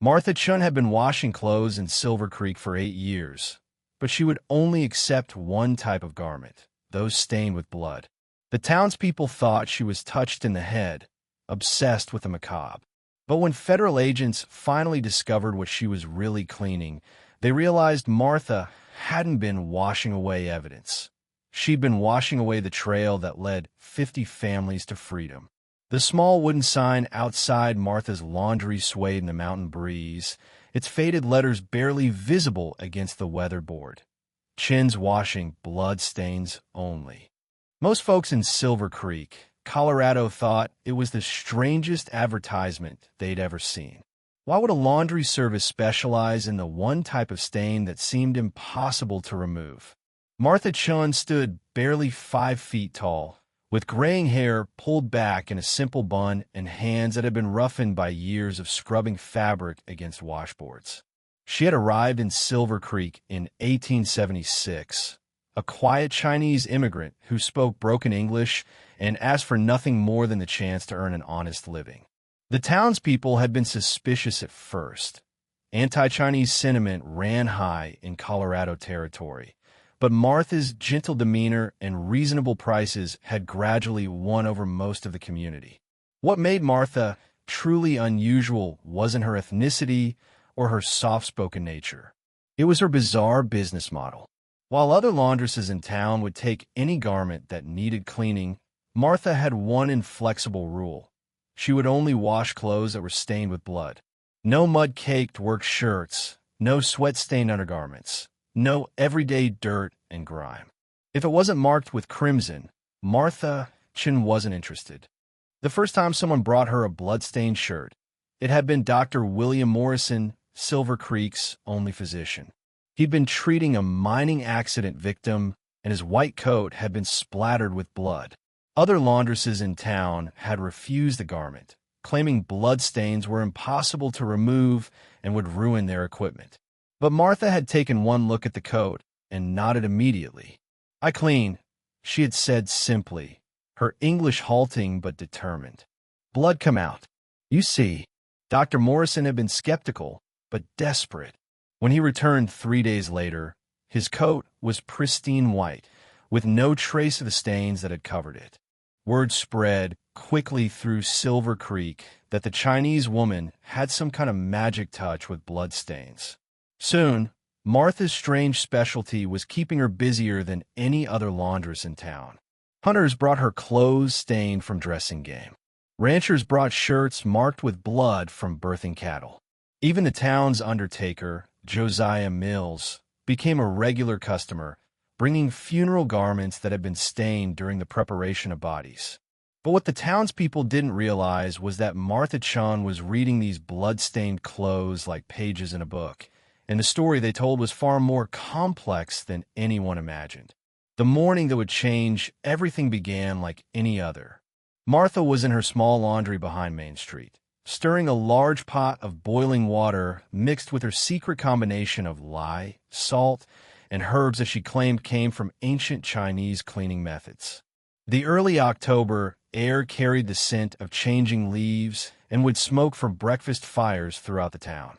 Martha Chun had been washing clothes in Silver Creek for 8 years, but she would only accept one type of garment, those stained with blood. The townspeople thought she was touched in the head, obsessed with the macabre. But when federal agents finally discovered what she was really cleaning, they realized Martha hadn't been washing away evidence. She'd been washing away the trail that led 50 families to freedom. The small wooden sign outside Martha's laundry swayed in the mountain breeze, its faded letters barely visible against the weatherboard. Chin's washing, blood stains only. Most folks in Silver Creek, Colorado, thought it was the strangest advertisement they'd ever seen. Why would a laundry service specialize in the one type of stain that seemed impossible to remove? Martha Chun stood barely 5 feet tall, with graying hair pulled back in a simple bun and hands that had been roughened by years of scrubbing fabric against washboards. She had arrived in Silver Creek in 1876, a quiet Chinese immigrant who spoke broken English and asked for nothing more than the chance to earn an honest living. The townspeople had been suspicious at first. Anti-Chinese sentiment ran high in Colorado territory, but Martha's gentle demeanor and reasonable prices had gradually won over most of the community. What made Martha truly unusual wasn't her ethnicity or her soft-spoken nature. It was her bizarre business model. While other laundresses in town would take any garment that needed cleaning, Martha had one inflexible rule. She would only wash clothes that were stained with blood. No mud-caked work shirts, no sweat-stained undergarments, no everyday dirt and grime. If it wasn't marked with crimson, Martha Chun wasn't interested. The first time someone brought her a blood-stained shirt, it had been Dr. William Morrison, Silver Creek's only physician. He'd been treating a mining accident victim, and his white coat had been splattered with blood. Other laundresses in town had refused the garment, claiming blood stains were impossible to remove and would ruin their equipment. But Martha had taken one look at the coat and nodded immediately. "I clean," she had said simply, her English halting but determined. "Blood come out." You see, Dr. Morrison had been skeptical, but desperate. When he returned 3 days later, his coat was pristine white, with no trace of the stains that had covered it. Word spread quickly through Silver Creek that the Chinese woman had some kind of magic touch with blood stains. Soon, Martha's strange specialty was keeping her busier than any other laundress in town. Hunters brought her clothes stained from dressing game. Ranchers brought shirts marked with blood from birthing cattle. Even the town's undertaker, Josiah Mills, became a regular customer, bringing funeral garments that had been stained during the preparation of bodies. But what the townspeople didn't realize was that Martha Chun was reading these blood-stained clothes like pages in a book, and the story they told was far more complex than anyone imagined. The morning that would change everything began like any other. Martha was in her small laundry behind Main Street, stirring a large pot of boiling water mixed with her secret combination of lye, salt, and herbs that she claimed came from ancient Chinese cleaning methods. The early October air carried the scent of changing leaves and would smoke from breakfast fires throughout the town.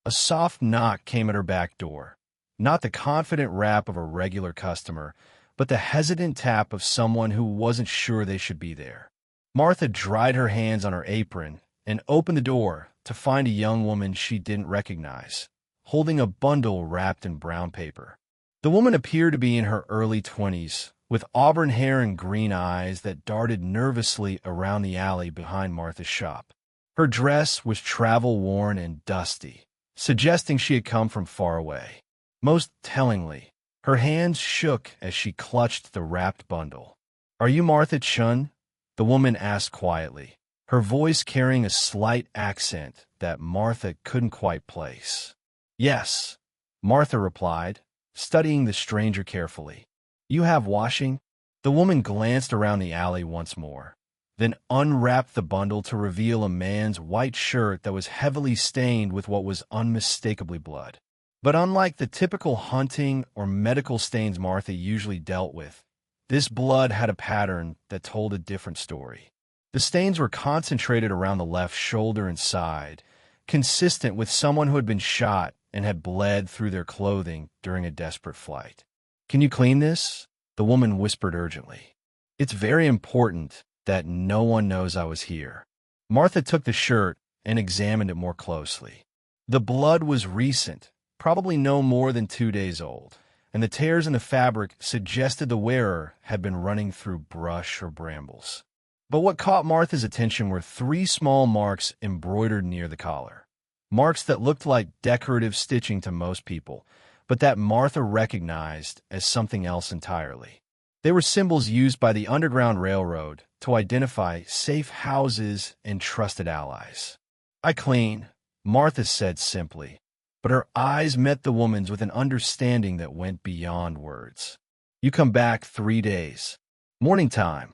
A soft knock came at her back door, not the confident rap of a regular customer, but the hesitant tap of someone who wasn't sure they should be there. Martha dried her hands on her apron and opened the door to find a young woman she didn't recognize, holding a bundle wrapped in brown paper. The woman appeared to be in her early 20s, with auburn hair and green eyes that darted nervously around the alley behind Martha's shop. Her dress was travel-worn and dusty, suggesting she had come from far away. Most tellingly, her hands shook as she clutched the wrapped bundle. "Are you Martha Chun?" the woman asked quietly, her voice carrying a slight accent that Martha couldn't quite place. "Yes," Martha replied, studying the stranger carefully. "You have washing?" The woman glanced around the alley once more, then unwrapped the bundle to reveal a man's white shirt that was heavily stained with what was unmistakably blood. But unlike the typical hunting or medical stains Martha usually dealt with, this blood had a pattern that told a different story. The stains were concentrated around the left shoulder and side, consistent with someone who had been shot and had bled through their clothing during a desperate flight. "Can you clean this?" the woman whispered urgently. "It's very important that no one knows I was here." Martha took the shirt and examined it more closely. The blood was recent, probably no more than 2 days old, and the tears in the fabric suggested the wearer had been running through brush or brambles. But what caught Martha's attention were 3 small marks embroidered near the collar. Marks that looked like decorative stitching to most people, but that Martha recognized as something else entirely. They were symbols used by the Underground Railroad to identify safe houses and trusted allies. "I clean," Martha said simply, but her eyes met the woman's with an understanding that went beyond words. "You come back 3 days. Morning time."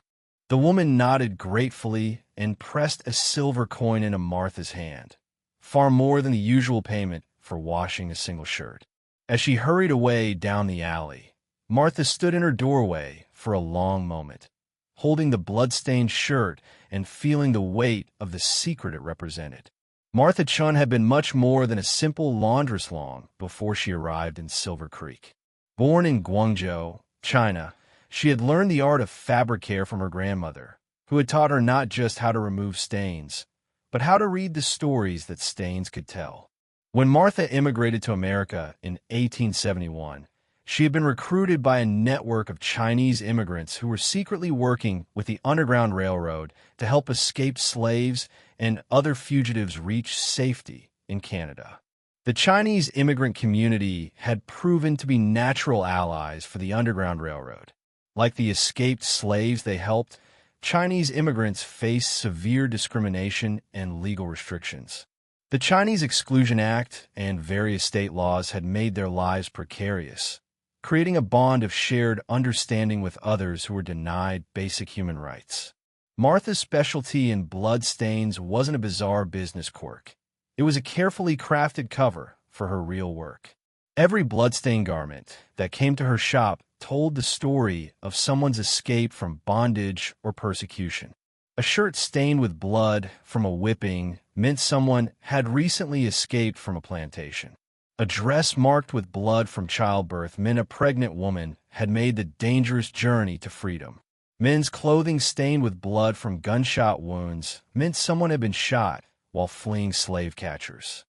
The woman nodded gratefully and pressed a silver coin into Martha's hand, far more than the usual payment for washing a single shirt. As she hurried away down the alley, Martha stood in her doorway for a long moment, holding the blood-stained shirt and feeling the weight of the secret it represented. Martha Chun had been much more than a simple laundress long before she arrived in Silver Creek. Born in Guangzhou, China, she had learned the art of fabric care from her grandmother, who had taught her not just how to remove stains, but how to read the stories that stains could tell. When Martha immigrated to America in 1871, she had been recruited by a network of Chinese immigrants who were secretly working with the Underground Railroad to help escaped slaves and other fugitives reach safety in Canada. The Chinese immigrant community had proven to be natural allies for the Underground Railroad. Like the escaped slaves they helped, Chinese immigrants faced severe discrimination and legal restrictions. The Chinese Exclusion Act and various state laws had made their lives precarious, creating a bond of shared understanding with others who were denied basic human rights. Martha's specialty in blood stains wasn't a bizarre business quirk. It was a carefully crafted cover for her real work. Every bloodstained garment that came to her shop told the story of someone's escape from bondage or persecution. A shirt stained with blood from a whipping meant someone had recently escaped from a plantation. A dress marked with blood from childbirth meant a pregnant woman had made the dangerous journey to freedom. Men's clothing stained with blood from gunshot wounds meant someone had been shot while fleeing slave catchers.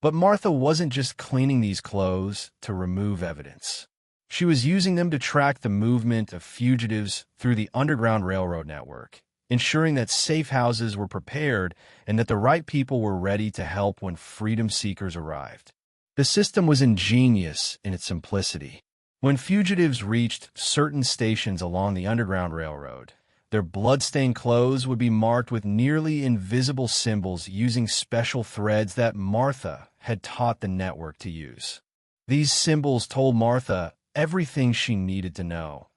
But Martha wasn't just cleaning these clothes to remove evidence. She was using them to track the movement of fugitives through the Underground Railroad network, ensuring that safe houses were prepared and that the right people were ready to help when freedom seekers arrived. The system was ingenious in its simplicity. When fugitives reached certain stations along the Underground Railroad, their blood-stained clothes would be marked with nearly invisible symbols using special threads that Martha had taught the network to use. These symbols told Martha everything she needed to know: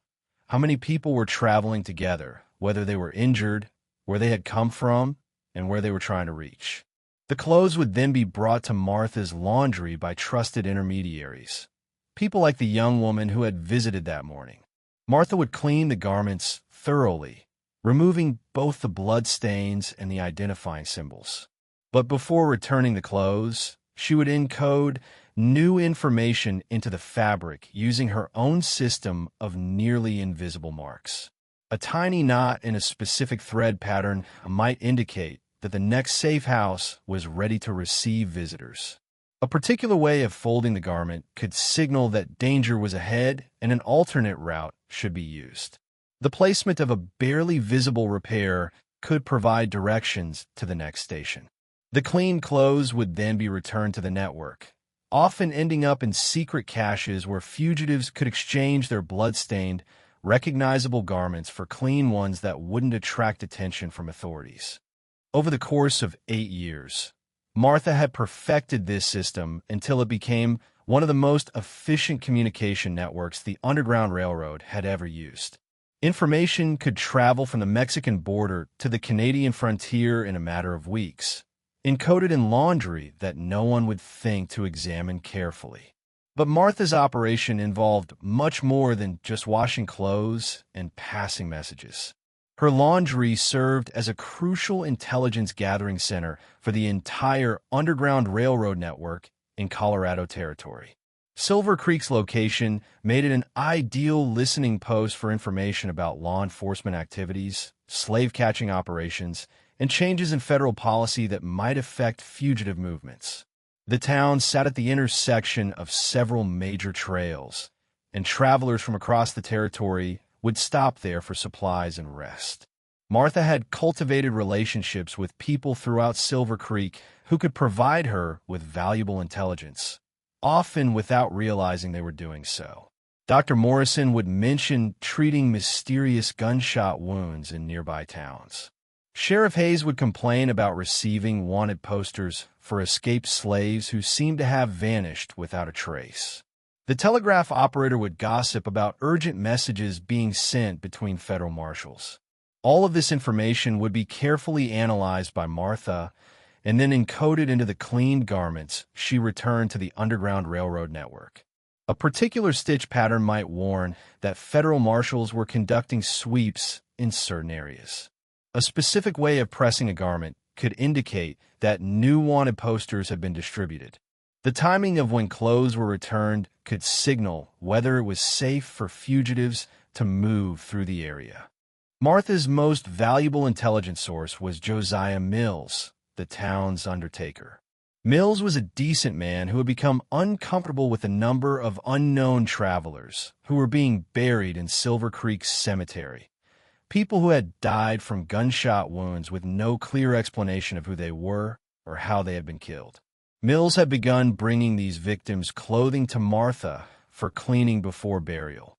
how many people were traveling together, whether they were injured, where they had come from, and where they were trying to reach. The clothes would then be brought to Martha's laundry by trusted intermediaries, people like the young woman who had visited that morning. Martha would clean the garments thoroughly, removing both the blood stains and the identifying symbols. But before returning the clothes, she would encode new information into the fabric using her own system of nearly invisible marks. A tiny knot in a specific thread pattern might indicate that the next safe house was ready to receive visitors. A particular way of folding the garment could signal that danger was ahead and an alternate route should be used. The placement of a barely visible repair could provide directions to the next station. The cleaned clothes would then be returned to the network, often ending up in secret caches where fugitives could exchange their blood-stained, recognizable garments for clean ones that wouldn't attract attention from authorities. Over the course of 8 years, Martha had perfected this system until it became one of the most efficient communication networks the Underground Railroad had ever used. Information could travel from the Mexican border to the Canadian frontier in a matter of weeks, encoded in laundry that no one would think to examine carefully. But Martha's operation involved much more than just washing clothes and passing messages. Her laundry served as a crucial intelligence gathering center for the entire Underground Railroad network in Colorado Territory. Silver Creek's location made it an ideal listening post for information about law enforcement activities, slave-catching operations, and changes in federal policy that might affect fugitive movements. The town sat at the intersection of several major trails, and travelers from across the territory would stop there for supplies and rest. Martha had cultivated relationships with people throughout Silver Creek who could provide her with valuable intelligence, often without realizing they were doing so. Dr. Morrison would mention treating mysterious gunshot wounds in nearby towns. Sheriff Hayes would complain about receiving wanted posters for escaped slaves who seemed to have vanished without a trace. The telegraph operator would gossip about urgent messages being sent between federal marshals. All of this information would be carefully analyzed by Martha and then encoded into the cleaned garments she returned to the Underground Railroad network. A particular stitch pattern might warn that federal marshals were conducting sweeps in certain areas. A specific way of pressing a garment could indicate that new wanted posters had been distributed. The timing of when clothes were returned could signal whether it was safe for fugitives to move through the area. Martha's most valuable intelligence source was Josiah Mills, the town's undertaker. Mills was a decent man who had become uncomfortable with a number of unknown travelers who were being buried in Silver Creek Cemetery. People who had died from gunshot wounds with no clear explanation of who they were or how they had been killed. Mills had begun bringing these victims clothing to Martha for cleaning before burial,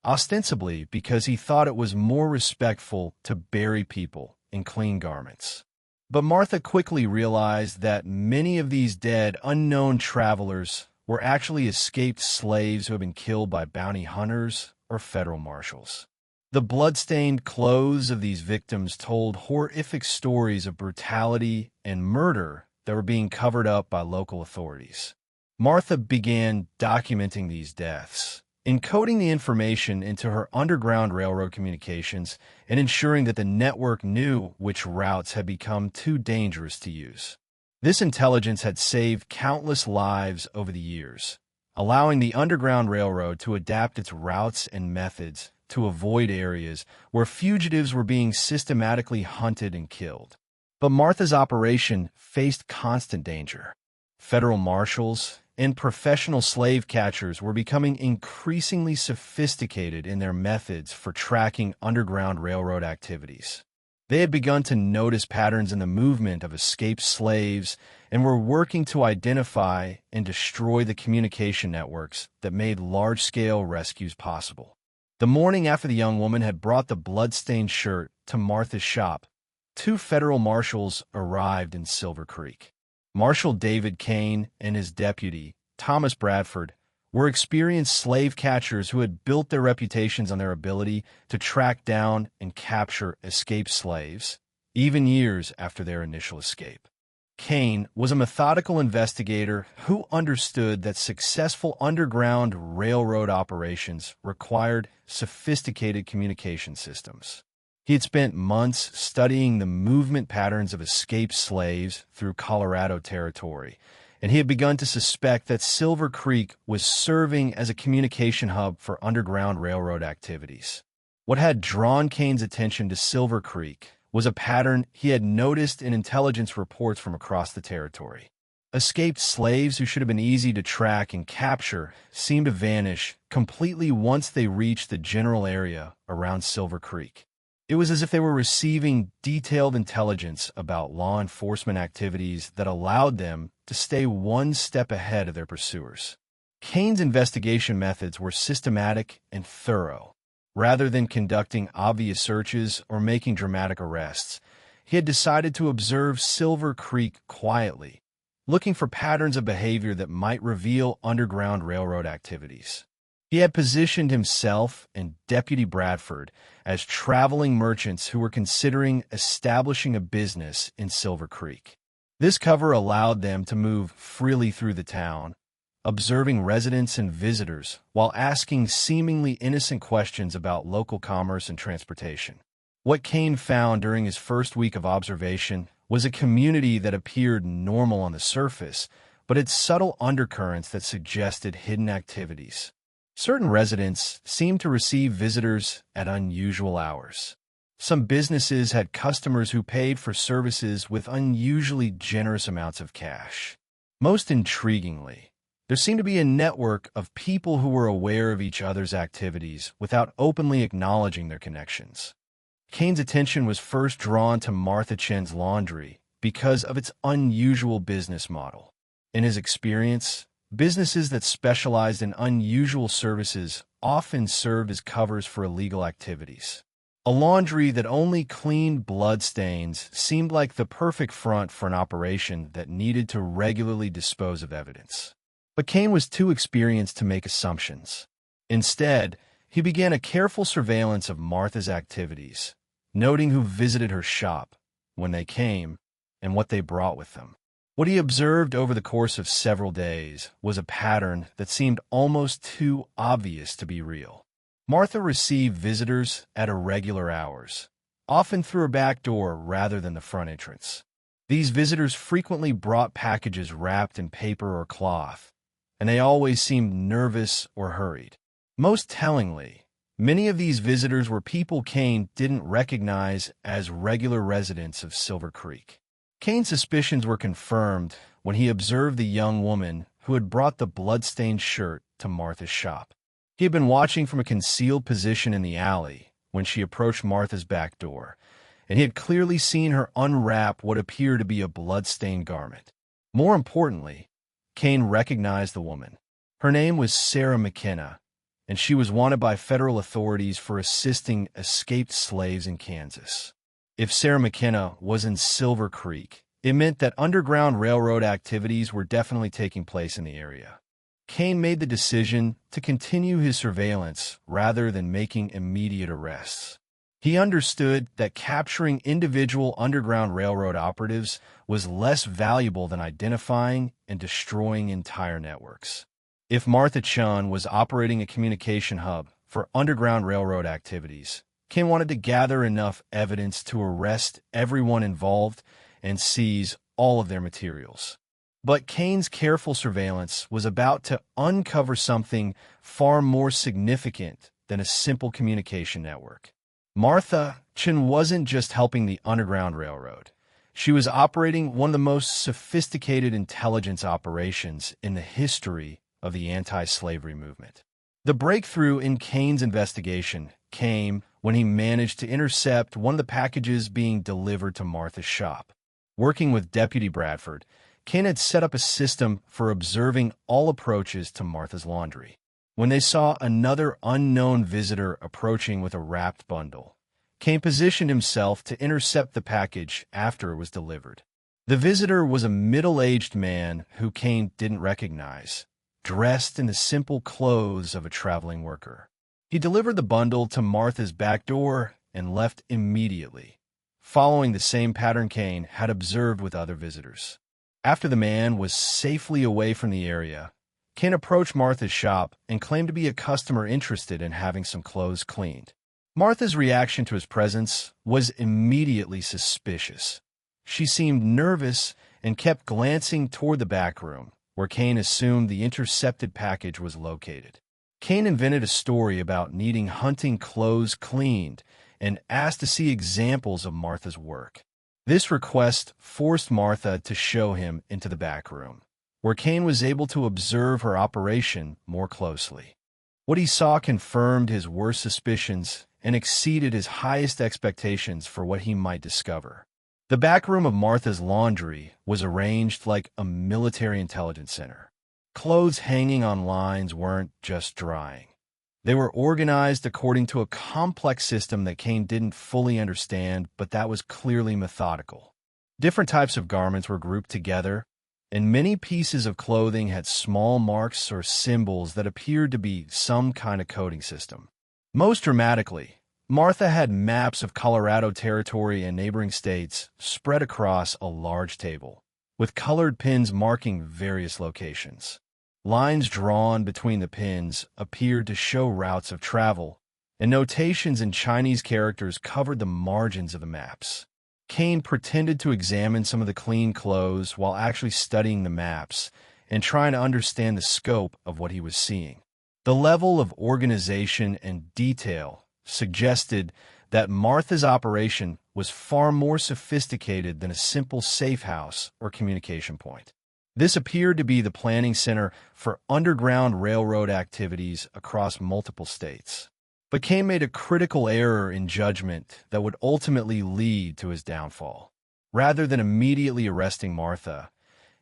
ostensibly because he thought it was more respectful to bury people in clean garments. But Martha quickly realized that many of these dead, unknown travelers were actually escaped slaves who had been killed by bounty hunters or federal marshals. The blood-stained clothes of these victims told horrific stories of brutality and murder that were being covered up by local authorities. Martha began documenting these deaths, encoding the information into her Underground Railroad communications and ensuring that the network knew which routes had become too dangerous to use. This intelligence had saved countless lives over the years, allowing the Underground Railroad to adapt its routes and methods to avoid areas where fugitives were being systematically hunted and killed. But Martha's operation faced constant danger. Federal marshals and professional slave catchers were becoming increasingly sophisticated in their methods for tracking Underground Railroad activities. They had begun to notice patterns in the movement of escaped slaves and were working to identify and destroy the communication networks that made large-scale rescues possible. The morning after the young woman had brought the blood-stained shirt to Martha's shop, 2 federal marshals arrived in Silver Creek. Marshal David Kane and his deputy, Thomas Bradford, were experienced slave catchers who had built their reputations on their ability to track down and capture escaped slaves, even years after their initial escape. Kane was a methodical investigator who understood that successful Underground Railroad operations required sophisticated communication systems. He had spent months studying the movement patterns of escaped slaves through Colorado Territory, and he had begun to suspect that Silver Creek was serving as a communication hub for Underground Railroad activities. What had drawn Kane's attention to Silver Creek was a pattern he had noticed in intelligence reports from across the territory. Escaped slaves who should have been easy to track and capture seemed to vanish completely once they reached the general area around Silver Creek. It was as if they were receiving detailed intelligence about law enforcement activities that allowed them to stay one step ahead of their pursuers. Kane's investigation methods were systematic and thorough. Rather than conducting obvious searches or making dramatic arrests, he had decided to observe Silver Creek quietly, looking for patterns of behavior that might reveal Underground Railroad activities. He had positioned himself and Deputy Bradford as traveling merchants who were considering establishing a business in Silver Creek. This cover allowed them to move freely through the town, observing residents and visitors while asking seemingly innocent questions about local commerce and transportation. What Kane found during his first week of observation was a community that appeared normal on the surface, but had subtle undercurrents that suggested hidden activities. Certain residents seemed to receive visitors at unusual hours. Some businesses had customers who paid for services with unusually generous amounts of cash. Most intriguingly, there seemed to be a network of people who were aware of each other's activities without openly acknowledging their connections. Kane's attention was first drawn to Martha Chen's laundry because of its unusual business model. In his experience, businesses that specialized in unusual services often served as covers for illegal activities. A laundry that only cleaned bloodstains seemed like the perfect front for an operation that needed to regularly dispose of evidence. But Kane was too experienced to make assumptions. Instead, he began a careful surveillance of Martha's activities, noting who visited her shop, when they came, and what they brought with them. What he observed over the course of several days was a pattern that seemed almost too obvious to be real. Martha received visitors at irregular hours, often through her back door rather than the front entrance. These visitors frequently brought packages wrapped in paper or cloth, and they always seemed nervous or hurried. Most tellingly, many of these visitors were people Kane didn't recognize as regular residents of Silver Creek. Kane's suspicions were confirmed when he observed the young woman who had brought the blood-stained shirt to Martha's shop. He had been watching from a concealed position in the alley when she approached Martha's back door, and he had clearly seen her unwrap what appeared to be a blood-stained garment. More importantly, Kane recognized the woman. Her name was Sarah McKenna, and she was wanted by federal authorities for assisting escaped slaves in Kansas. If Sarah McKenna was in Silver Creek, it meant that Underground Railroad activities were definitely taking place in the area. Kane made the decision to continue his surveillance rather than making immediate arrests. He understood that capturing individual Underground Railroad operatives was less valuable than identifying and destroying entire networks. If Martha Chen was operating a communication hub for Underground Railroad activities, Kane wanted to gather enough evidence to arrest everyone involved and seize all of their materials. But Kane's careful surveillance was about to uncover something far more significant than a simple communication network. Martha Chen wasn't just helping the Underground Railroad. She was operating one of the most sophisticated intelligence operations in the history of the anti-slavery movement. The breakthrough in Kane's investigation came when he managed to intercept one of the packages being delivered to Martha's shop. Working with Deputy Bradford, Kane had set up a system for observing all approaches to Martha's laundry. When they saw another unknown visitor approaching with a wrapped bundle, Kane positioned himself to intercept the package after it was delivered. The visitor was a middle-aged man who Kane didn't recognize, dressed in the simple clothes of a traveling worker. He delivered the bundle to Martha's back door and left immediately, following the same pattern Kane had observed with other visitors. After the man was safely away from the area, Kane approached Martha's shop and claimed to be a customer interested in having some clothes cleaned. Martha's reaction to his presence was immediately suspicious. She seemed nervous and kept glancing toward the back room, where Kane assumed the intercepted package was located. Kane invented a story about needing hunting clothes cleaned and asked to see examples of Martha's work. This request forced Martha to show him into the back room, where Kane was able to observe her operation more closely. What he saw confirmed his worst suspicions and exceeded his highest expectations for what he might discover. The back room of Martha's laundry was arranged like a military intelligence center. Clothes hanging on lines weren't just drying. They were organized according to a complex system that Kane didn't fully understand, but that was clearly methodical. Different types of garments were grouped together, and many pieces of clothing had small marks or symbols that appeared to be some kind of coding system. Most dramatically, Martha had maps of Colorado Territory and neighboring states spread across a large table, with colored pins marking various locations. Lines drawn between the pins appeared to show routes of travel, and notations in Chinese characters covered the margins of the maps. Kane pretended to examine some of the clean clothes while actually studying the maps and trying to understand the scope of what he was seeing. The level of organization and detail suggested that Martha's operation was far more sophisticated than a simple safe house or communication point. This appeared to be the planning center for underground railroad activities across multiple states. But Kane made a critical error in judgment that would ultimately lead to his downfall. Rather than immediately arresting Martha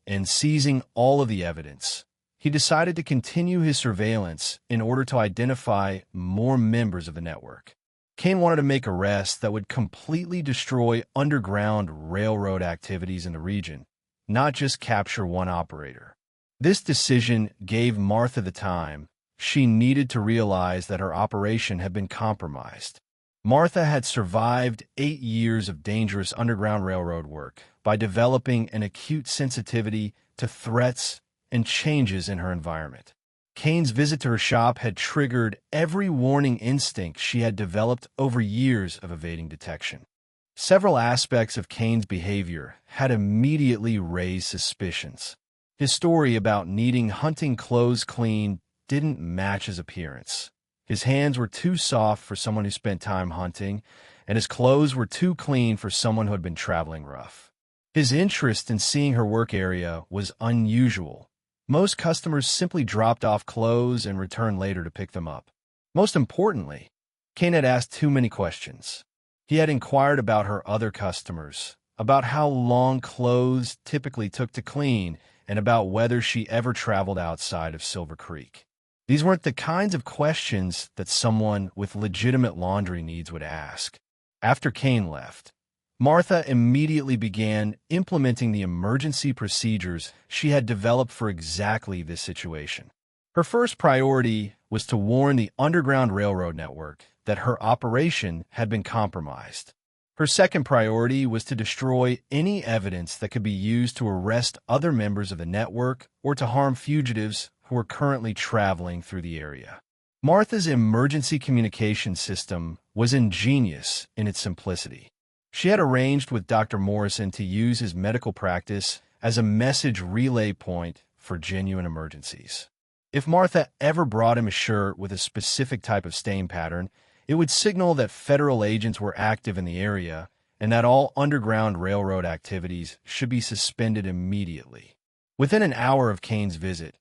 and seizing all of the evidence, he decided to continue his surveillance in order to identify more members of the network. Kane wanted to make arrests that would completely destroy underground railroad activities in the region, not just capture one operator. This decision gave Martha the time she needed to realize that her operation had been compromised. Martha had survived 8 years of dangerous underground railroad work by developing an acute sensitivity to threats and changes in her environment. Kane's visit to her shop had triggered every warning instinct she had developed over years of evading detection. Several aspects of Kane's behavior had immediately raised suspicions. His story about needing hunting clothes cleaned didn't match his appearance. His hands were too soft for someone who spent time hunting, and his clothes were too clean for someone who had been traveling rough. His interest in seeing her work area was unusual. Most customers simply dropped off clothes and returned later to pick them up. Most importantly, Kane had asked too many questions. He had inquired about her other customers, about how long clothes typically took to clean, and about whether she ever traveled outside of Silver Creek. These weren't the kinds of questions that someone with legitimate laundry needs would ask. After Kane left, Martha immediately began implementing the emergency procedures she had developed for exactly this situation. Her first priority was to warn the Underground Railroad network that her operation had been compromised. Her second priority was to destroy any evidence that could be used to arrest other members of the network or to harm fugitives who were currently traveling through the area. Martha's emergency communication system was ingenious in its simplicity. She had arranged with Dr. Morrison to use his medical practice as a message relay point for genuine emergencies. If Martha ever brought him a shirt with a specific type of stain pattern, it would signal that federal agents were active in the area and that all Underground Railroad activities should be suspended immediately. Within an hour of Kane's visit,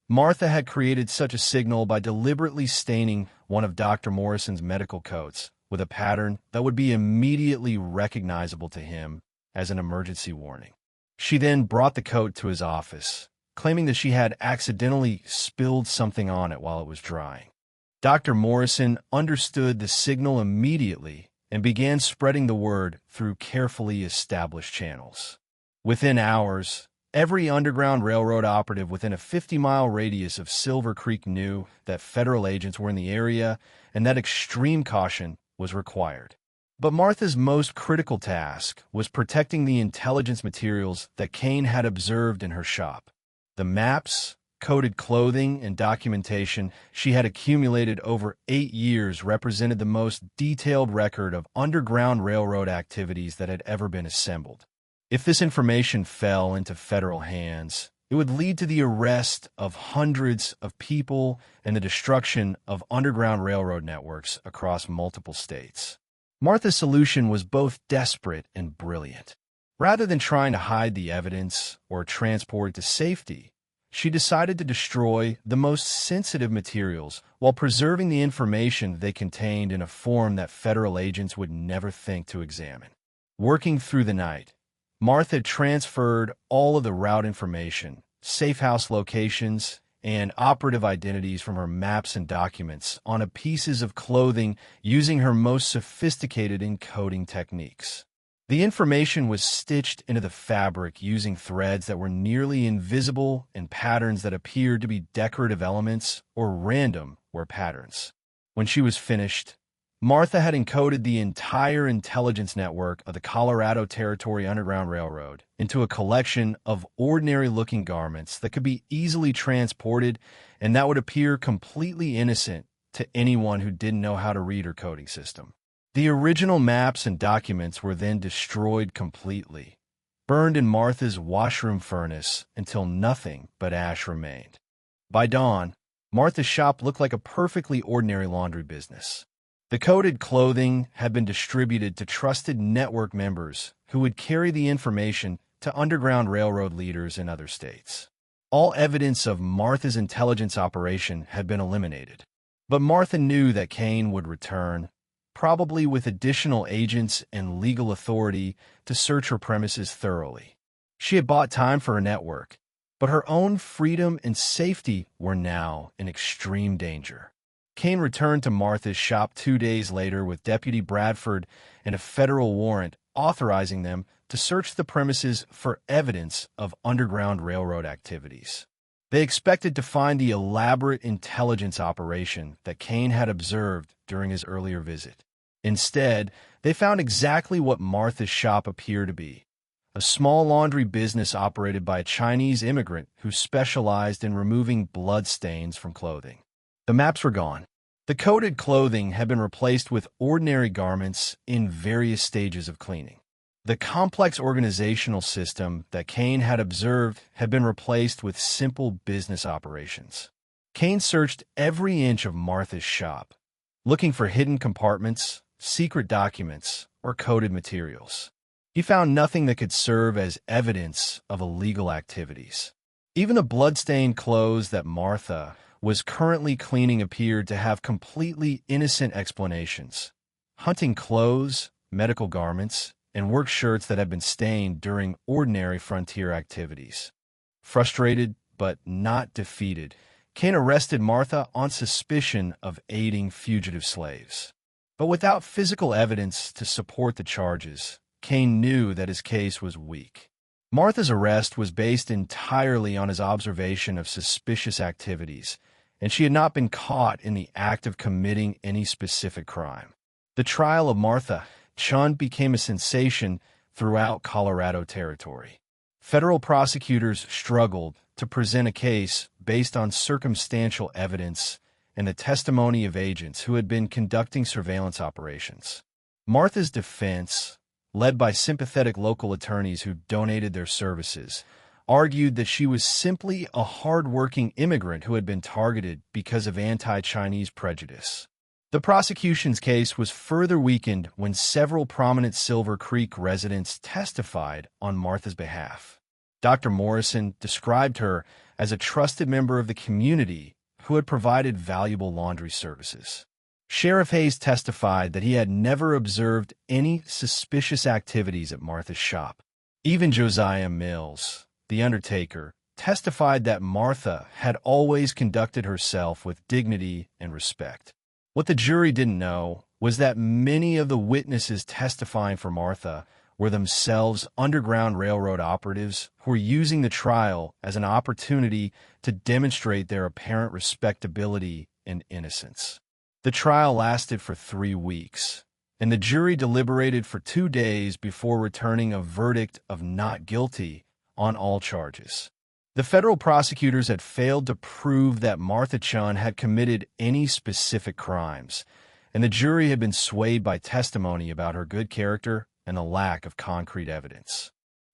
Martha had created such a signal by deliberately staining one of Dr. Morrison's medical coats with a pattern that would be immediately recognizable to him as an emergency warning. She then brought the coat to his office, claiming that she had accidentally spilled something on it while it was drying. Dr. Morrison understood the signal immediately and began spreading the word through carefully established channels. Within hours, every Underground Railroad operative within a 50-mile radius of Silver Creek knew that federal agents were in the area and that extreme caution was required. But Martha's most critical task was protecting the intelligence materials that Kane had observed in her shop. The maps, coded clothing, and documentation she had accumulated over 8 years represented the most detailed record of Underground Railroad activities that had ever been assembled. If this information fell into federal hands, it would lead to the arrest of hundreds of people and the destruction of Underground Railroad networks across multiple states. Martha's solution was both desperate and brilliant. Rather than trying to hide the evidence or transport it to safety, she decided to destroy the most sensitive materials while preserving the information they contained in a form that federal agents would never think to examine. Working through the night, Martha transferred all of the route information, safe house locations, and operative identities from her maps and documents onto pieces of clothing using her most sophisticated encoding techniques. The information was stitched into the fabric using threads that were nearly invisible and patterns that appeared to be decorative elements or random were patterns. When she was finished, Martha had encoded the entire intelligence network of the Colorado Territory Underground Railroad into a collection of ordinary-looking garments that could be easily transported and that would appear completely innocent to anyone who didn't know how to read her coding system. The original maps and documents were then destroyed completely, burned in Martha's washroom furnace until nothing but ash remained. By dawn, Martha's shop looked like a perfectly ordinary laundry business. The coded clothing had been distributed to trusted network members who would carry the information to Underground Railroad leaders in other states. All evidence of Martha's intelligence operation had been eliminated. But Martha knew that Kane would return, probably with additional agents and legal authority to search her premises thoroughly. She had bought time for her network, but her own freedom and safety were now in extreme danger. Kane returned to Martha's shop 2 days later with Deputy Bradford and a federal warrant authorizing them to search the premises for evidence of Underground Railroad activities. They expected to find the elaborate intelligence operation that Kane had observed during his earlier visit. Instead, they found exactly what Martha's shop appeared to be: a small laundry business operated by a Chinese immigrant who specialized in removing blood stains from clothing. The maps were gone. The coded clothing had been replaced with ordinary garments in various stages of cleaning. The complex organizational system that Kane had observed had been replaced with simple business operations. Kane searched every inch of Martha's shop, looking for hidden compartments, secret documents, or coded materials. He found nothing that could serve as evidence of illegal activities. Even the blood-stained clothes that Martha was currently cleaning appeared to have completely innocent explanations: hunting clothes, medical garments, and work shirts that had been stained during ordinary frontier activities. Frustrated but not defeated, Kane arrested Martha on suspicion of aiding fugitive slaves. But without physical evidence to support the charges, Kane knew that his case was weak. Martha's arrest was based entirely on his observation of suspicious activities, and she had not been caught in the act of committing any specific crime. The trial of Martha Chun became a sensation throughout Colorado Territory. Federal prosecutors struggled to present a case based on circumstantial evidence and the testimony of agents who had been conducting surveillance operations. Martha's defense, led by sympathetic local attorneys who donated their services, argued that she was simply a hard-working immigrant who had been targeted because of anti-Chinese prejudice. The prosecution's case was further weakened when several prominent Silver Creek residents testified on Martha's behalf. Dr. Morrison described her as a trusted member of the community who had provided valuable laundry services. Sheriff Hayes testified that he had never observed any suspicious activities at Martha's shop. Even Josiah Mills, the undertaker, testified that Martha had always conducted herself with dignity and respect. What the jury didn't know was that many of the witnesses testifying for Martha were themselves Underground Railroad operatives who were using the trial as an opportunity to demonstrate their apparent respectability and innocence. The trial lasted for 3 weeks, and the jury deliberated for 2 days before returning a verdict of not guilty on all charges. The federal prosecutors had failed to prove that Martha Chun had committed any specific crimes, and the jury had been swayed by testimony about her good character and the lack of concrete evidence.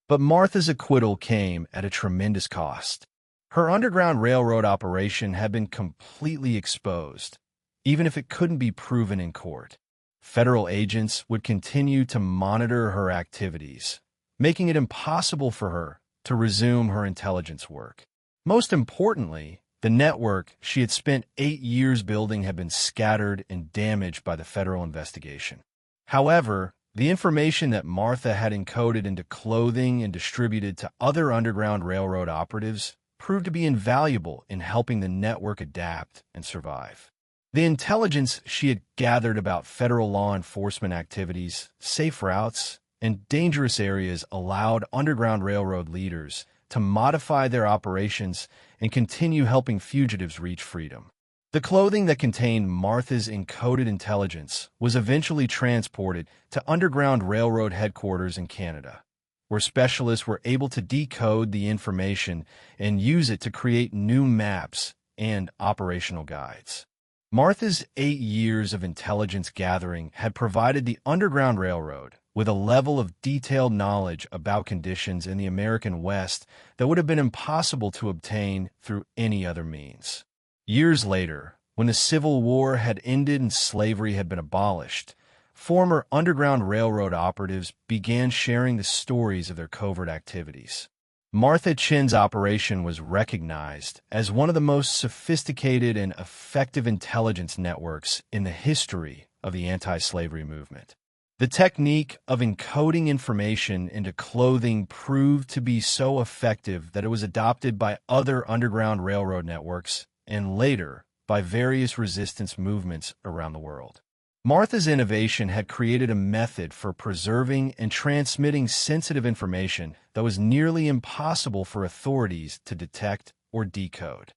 But Martha's acquittal came at a tremendous cost. Her Underground Railroad operation had been completely exposed, even if it couldn't be proven in court. Federal agents would continue to monitor her activities, making it impossible for her to resume her intelligence work. Most importantly, the network she had spent 8 years building had been scattered and damaged by the federal investigation. However, the information that Martha had encoded into clothing and distributed to other Underground Railroad operatives proved to be invaluable in helping the network adapt and survive. The intelligence she had gathered about federal law enforcement activities, safe routes, and dangerous areas allowed Underground Railroad leaders to modify their operations and continue helping fugitives reach freedom. The clothing that contained Martha's encoded intelligence was eventually transported to Underground Railroad headquarters in Canada, where specialists were able to decode the information and use it to create new maps and operational guides. Martha's 8 years of intelligence gathering had provided the Underground Railroad with a level of detailed knowledge about conditions in the American West that would have been impossible to obtain through any other means. Years later, when the Civil War had ended and slavery had been abolished, former Underground Railroad operatives began sharing the stories of their covert activities. Martha Chin's operation was recognized as one of the most sophisticated and effective intelligence networks in the history of the anti-slavery movement. The technique of encoding information into clothing proved to be so effective that it was adopted by other Underground Railroad networks and later by various resistance movements around the world. Martha's innovation had created a method for preserving and transmitting sensitive information that was nearly impossible for authorities to detect or decode.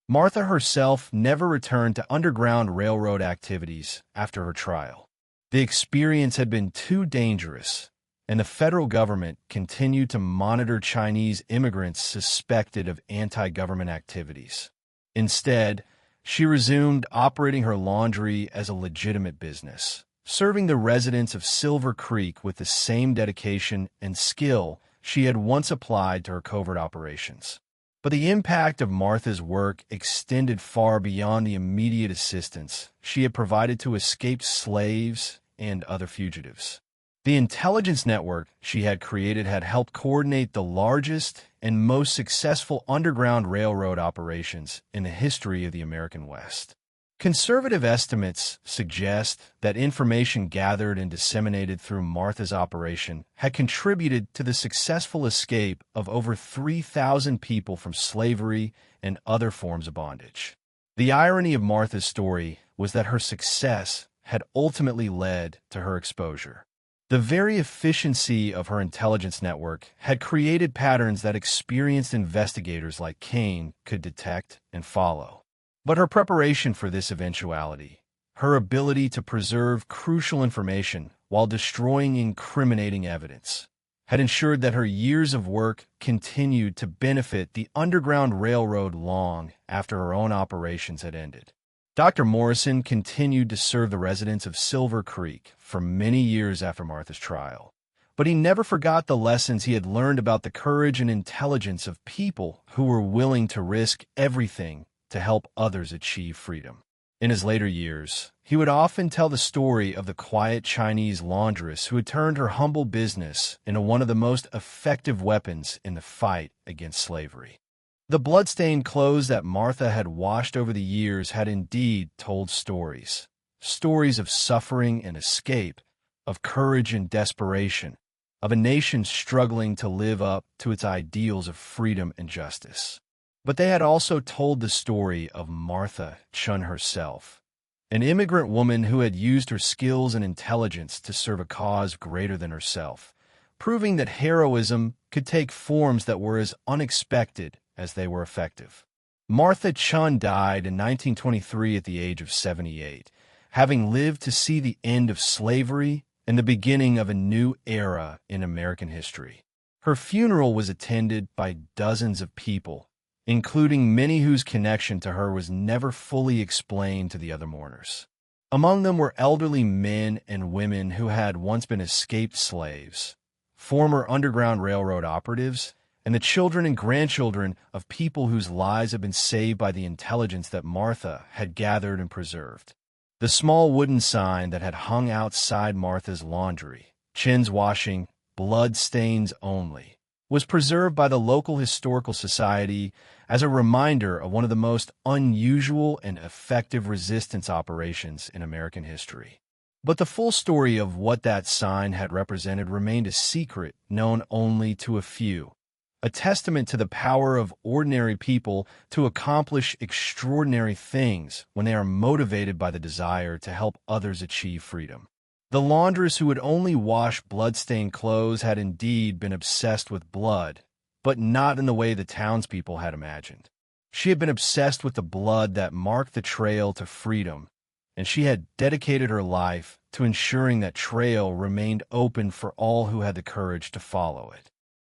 Martha herself never returned to Underground Railroad activities after her trial. The experience had been too dangerous, and the federal government continued to monitor Chinese immigrants suspected of anti-government activities. Instead, she resumed operating her laundry as a legitimate business, serving the residents of Silver Creek with the same dedication and skill she had once applied to her covert operations. But the impact of Martha's work extended far beyond the immediate assistance she had provided to escaped slaves and other fugitives. The intelligence network she had created had helped coordinate the largest and most successful Underground Railroad operations in the history of the American West. Conservative estimates suggest that information gathered and disseminated through Martha's operation had contributed to the successful escape of over 3,000 people from slavery and other forms of bondage. The irony of Martha's story was that her success had ultimately led to her exposure. The very efficiency of her intelligence network had created patterns that experienced investigators like Kane could detect and follow. But her preparation for this eventuality, her ability to preserve crucial information while destroying incriminating evidence, had ensured that her years of work continued to benefit the Underground Railroad long after her own operations had ended. Dr. Morrison continued to serve the residents of Silver Creek for many years after Martha's trial, but he never forgot the lessons he had learned about the courage and intelligence of people who were willing to risk everything to help others achieve freedom. In his later years, he would often tell the story of the quiet Chinese laundress who had turned her humble business into one of the most effective weapons in the fight against slavery. The bloodstained clothes that Martha had washed over the years had indeed told stories. Stories of suffering and escape, of courage and desperation, of a nation struggling to live up to its ideals of freedom and justice. But they had also told the story of Martha Chun herself, an immigrant woman who had used her skills and intelligence to serve a cause greater than herself, proving that heroism could take forms that were as unexpected as they were effective. Martha Chun died in 1923 at the age of 78, having lived to see the end of slavery and the beginning of a new era in American history. Her funeral was attended by dozens of people, including many whose connection to her was never fully explained to the other mourners. Among them were elderly men and women who had once been escaped slaves, former Underground Railroad operatives, and the children and grandchildren of people whose lives had been saved by the intelligence that Martha had gathered and preserved. The small wooden sign that had hung outside Martha's laundry, Chin's washing, blood stains only, was preserved by the local historical society as a reminder of one of the most unusual and effective resistance operations in American history. But the full story of what that sign had represented remained a secret known only to a few, a testament to the power of ordinary people to accomplish extraordinary things when they are motivated by the desire to help others achieve freedom. The laundress who would only wash blood-stained clothes had indeed been obsessed with blood, but not in the way the townspeople had imagined. She had been obsessed with the blood that marked the trail to freedom, and she had dedicated her life to ensuring that trail remained open for all who had the courage to follow it.